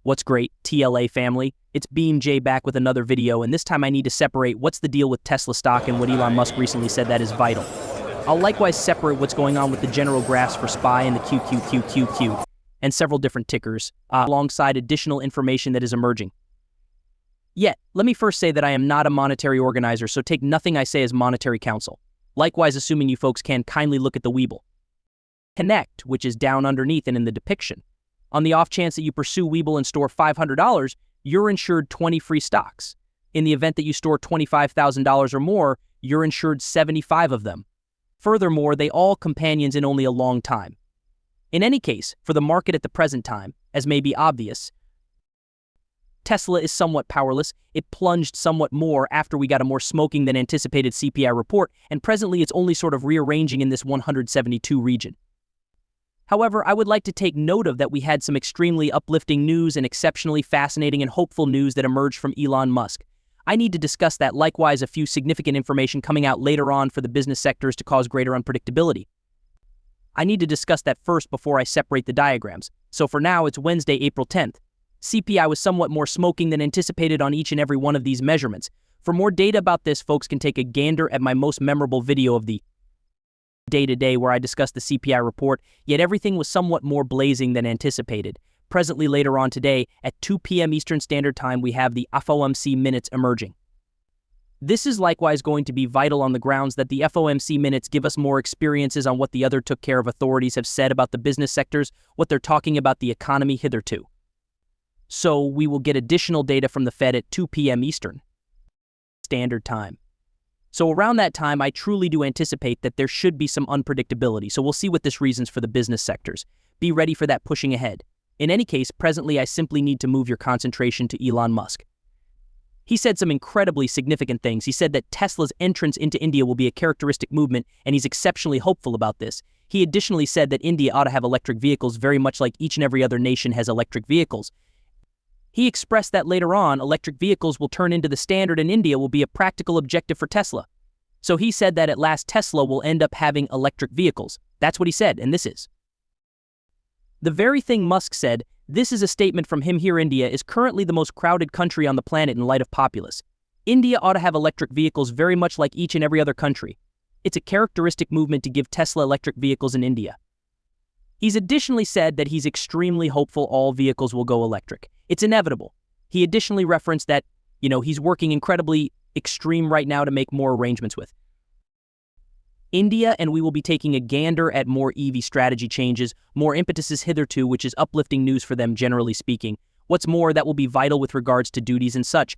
What's great, TLA family? It's Beam J back with another video, and this time I need to separate what's the deal with Tesla stock and what Elon Musk recently said that is vital. I'll likewise separate what's going on with the general graphs for SPY and the QQQ and several different tickers, alongside additional information that is emerging. Yet, let me first say that I am not a monetary organizer, so take nothing I say as monetary counsel. Likewise, assuming you folks can kindly look at the Weeble Connect, which is down underneath and in the depiction. On the off chance that you pursue Weeble and store $500, you're insured 20 free stocks. In the event that you store $25,000 or more, you're insured 75 of them. Furthermore, they all companions in only a long time. In any case, for the market at the present time, as may be obvious, Tesla is somewhat powerless. It plunged somewhat more after we got a more smoking than anticipated CPI report, and presently it's only sort of rearranging in this 172 region. However, I would like to take note of that we had some extremely uplifting news and exceptionally fascinating and hopeful news that emerged from Elon Musk. I need to discuss that, likewise a few significant information coming out later on for the business sectors to cause greater unpredictability. I need to discuss that first before I separate the diagrams. So for now, it's Wednesday, April 10th. CPI was somewhat more smoking than anticipated on each and every one of these measurements. For more data about this, folks can take a gander at my most memorable video of the day-to-day where I discussed the CPI report, yet everything was somewhat more blazing than anticipated. Presently, later on today, at 2 p.m. Eastern Standard Time, we have the FOMC minutes emerging. This is likewise going to be vital on the grounds that the FOMC minutes give us more experiences on what the other took care of authorities have said about the business sectors, what they're talking about the economy hitherto. So we will get additional data from the Fed at 2 p.m. Eastern Standard Time. So around that time, I truly do anticipate that there should be some unpredictability, so we'll see what this reasons for the business sectors. Be ready for that pushing ahead. In any case, presently I simply need to move your concentration to Elon Musk. He said some incredibly significant things. He said that Tesla's entrance into India will be a characteristic movement, and he's exceptionally hopeful about this. He additionally said that India ought to have electric vehicles very much like each and every other nation has electric vehicles. He expressed that later on, electric vehicles will turn into the standard and India will be a practical objective for Tesla. So he said that at last Tesla will end up having electric vehicles. That's what he said, and this is the very thing Musk said. This is a statement from him here. India is currently the most crowded country on the planet in light of populace. India ought to have electric vehicles very much like each and every other country. It's a characteristic movement to give Tesla electric vehicles in India. He's additionally said that he's extremely hopeful all vehicles will go electric. It's inevitable. He additionally referenced that, he's working incredibly extreme right now to make more arrangements with India, and we will be taking a gander at more EV strategy changes, more impetuses hitherto, which is uplifting news for them generally speaking. What's more, that will be vital with regards to duties and such.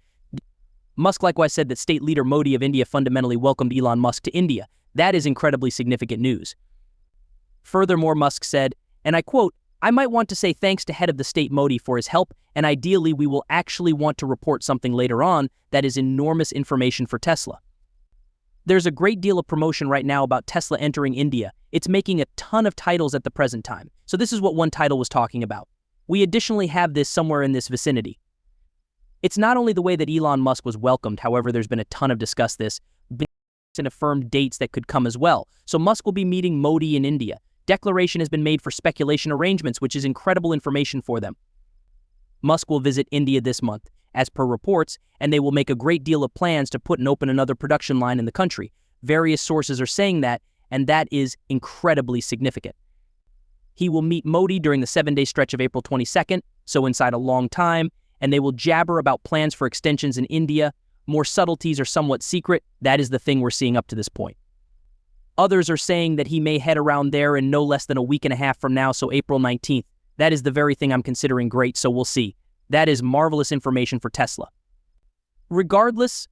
Musk likewise said that State Leader Modi of India fundamentally welcomed Elon Musk to India. That is incredibly significant news. Furthermore, Musk said, and I quote, "I might want to say thanks to head of the state Modi for his help, and ideally we will actually want to report something later on that is enormous information for Tesla." There's a great deal of promotion right now about Tesla entering India. It's making a ton of titles at the present time. So this is what one title was talking about. We additionally have this somewhere in this vicinity. It's not only the way that Elon Musk was welcomed, however, there's been a ton of discuss this, and affirmed dates that could come as well. So Musk will be meeting Modi in India. Declaration has been made for speculation arrangements, which is incredible information for them. Musk will visit India this month, as per reports, and they will make a great deal of plans to put and open another production line in the country. Various sources are saying that, and that is incredibly significant. He will meet Modi during the 7-day stretch of April 22nd, so inside a long time, and they will jabber about plans for extensions in India. More subtleties are somewhat secret. That is the thing we're seeing up to this point. Others are saying that he may head around there in no less than a week and a half from now, so April 19th. That is the very thing I'm considering great, so we'll see. That is marvelous information for Tesla. Regardless,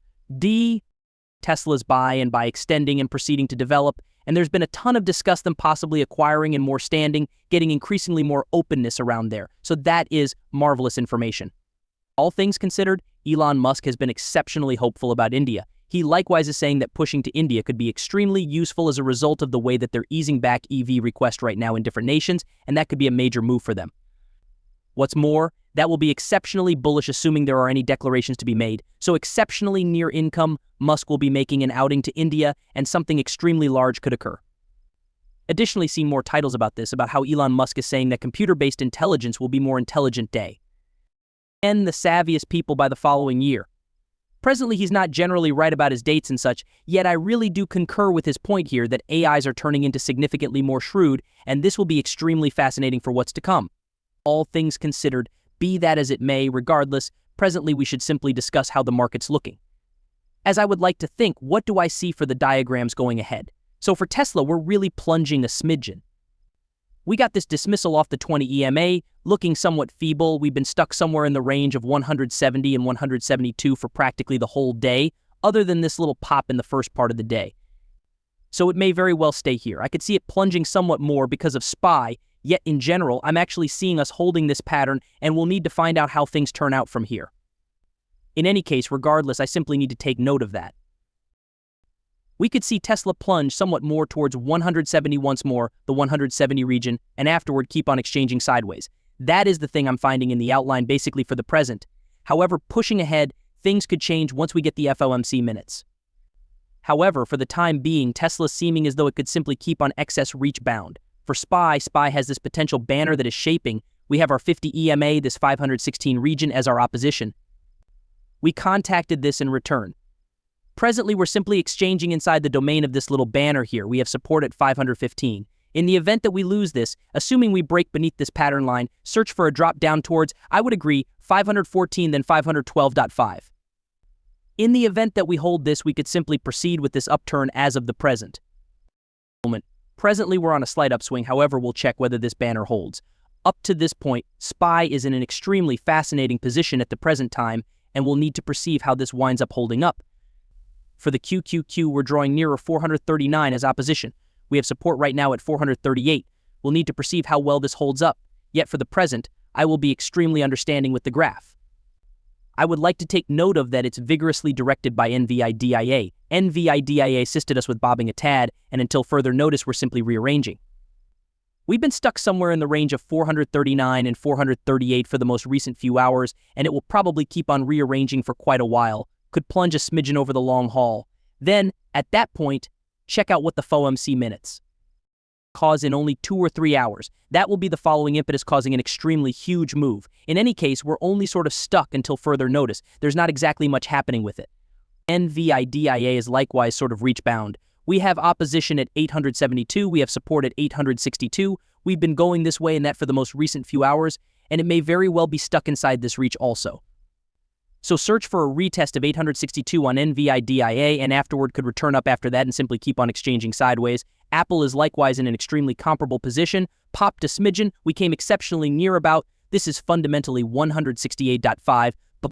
Tesla's buy and by extending and proceeding to develop, and there's been a ton of discuss them possibly acquiring and more standing, getting increasingly more openness around there. So that is marvelous information. All things considered, Elon Musk has been exceptionally hopeful about India. He likewise is saying that pushing to India could be extremely useful as a result of the way that they're easing back EV requests right now in different nations, and that could be a major move for them. What's more, that will be exceptionally bullish assuming there are any declarations to be made. So exceptionally near income, Musk will be making an outing to India, and something extremely large could occur. Additionally, seen more titles about this, about how Elon Musk is saying that computer-based intelligence will be more intelligent day. and the savviest people by the following year. Presently, he's not generally right about his dates and such, yet I really do concur with his point here that AIs are turning into significantly more shrewd, and this will be extremely fascinating for what's to come. All things considered, be that as it may, regardless, presently we should simply discuss how the market's looking. As I would like to think, what do I see for the diagrams going ahead? So for Tesla, we're really plunging a smidgen. We got this dismissal off the 20 EMA, looking somewhat feeble. We've been stuck somewhere in the range of 170 and 172 for practically the whole day, other than this little pop in the first part of the day. So it may very well stay here. I could see it plunging somewhat more because of SPY, yet in general, I'm actually seeing us holding this pattern, and we'll need to find out how things turn out from here. In any case, regardless, I simply need to take note of that. We could see Tesla plunge somewhat more towards 170 once more, the 170 region, and afterward keep on exchanging sideways. That is the thing I'm finding in the outline basically for the present. However, pushing ahead, things could change once we get the FOMC minutes. However, for the time being, Tesla's seeming as though it could simply keep on excess reach bound. For SPY has this potential banner that is shaping. We have our 50 EMA, this 516 region, as our opposition. We contacted this in return. Presently, we're simply exchanging inside the domain of this little banner here. We have support at 515. In the event that we lose this, assuming we break beneath this pattern line, search for a drop down towards, I would agree, 514 then 512.5. In the event that we hold this, we could simply proceed with this upturn as of the present. Presently, we're on a slight upswing, however, we'll check whether this banner holds. Up to this point, SPY is in an extremely fascinating position at the present time, and we'll need to perceive how this winds up holding up. For the QQQ, we're drawing nearer 439 as opposition. We have support right now at 438. We'll need to perceive how well this holds up. Yet for the present, I will be extremely understanding with the graph. I would like to take note of that it's vigorously directed by NVDA. NVDA assisted us with bobbing a tad, and until further notice, we're simply rearranging. We've been stuck somewhere in the range of 439 and 438 for the most recent few hours, and it will probably keep on rearranging for quite a while. Could plunge a smidgen over the long haul. Then, at that point, check out what the FOMC minutes cause in only 2 or 3 hours. That will be the following impetus causing an extremely huge move. In any case, we're only sort of stuck until further notice. There's not exactly much happening with it. NVDA is likewise sort of reach bound. We have opposition at 872, we have support at 862. We've been going this way and that for the most recent few hours, and it may very well be stuck inside this reach also. So search for a retest of 862 on NVDA and afterward could return up after that and simply keep on exchanging sideways. Apple is likewise in an extremely comparable position. Popped a smidgen, we came exceptionally near about. This is fundamentally 168.5, but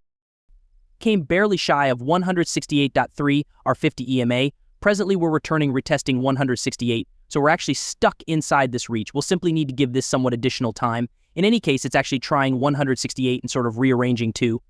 came barely shy of 168.3, our 50 EMA. Presently, we're returning retesting 168, so we're actually stuck inside this reach. We'll simply need to give this somewhat additional time. In any case, it's actually trying 168 and sort of rearranging too.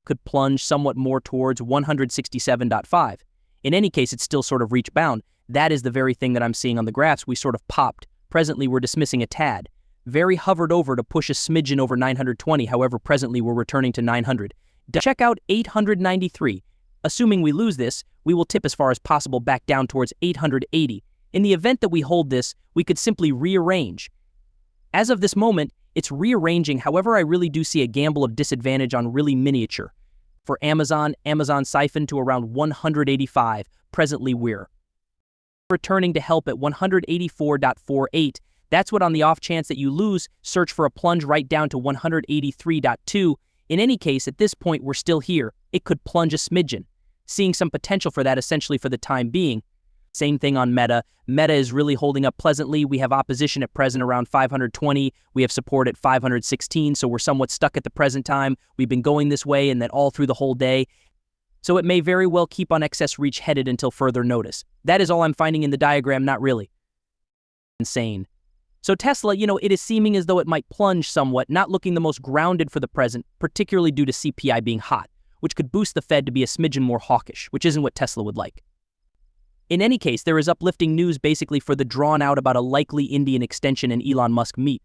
Could plunge somewhat more towards 167.5. In any case, it's still sort of reach bound. That is the very thing that I'm seeing on the graphs. We sort of popped. Presently, we're dismissing a tad. Very hovered over to push a smidgen over 920. However, presently, we're returning to 900. Check out 893. Assuming we lose this, we will tip as far as possible back down towards 880. In the event that we hold this, we could simply rearrange. As of this moment, it's rearranging. However, I really do see a gamble of disadvantage on really miniature. For Amazon siphoned to around 185. Presently, we're returning to help at 184.48. That's what on the off chance that you lose, search for a plunge right down to 183.2. In any case, at this point, we're still here. It could plunge a smidgen. Seeing some potential for that essentially for the time being. Same thing on Meta. Meta is really holding up pleasantly. We have opposition at present around 520. We have support at 516, so we're somewhat stuck at the present time. We've been going this way and then all through the whole day. So it may very well keep on excess reach headed until further notice. That is all I'm finding in the diagram, not really. Insane. So Tesla, it is seeming as though it might plunge somewhat, not looking the most grounded for the present, particularly due to CPI being hot, which could boost the Fed to be a smidgen more hawkish, which isn't what Tesla would like. In any case, there is uplifting news basically for the drawn out about a likely Indian extension and Elon Musk meet.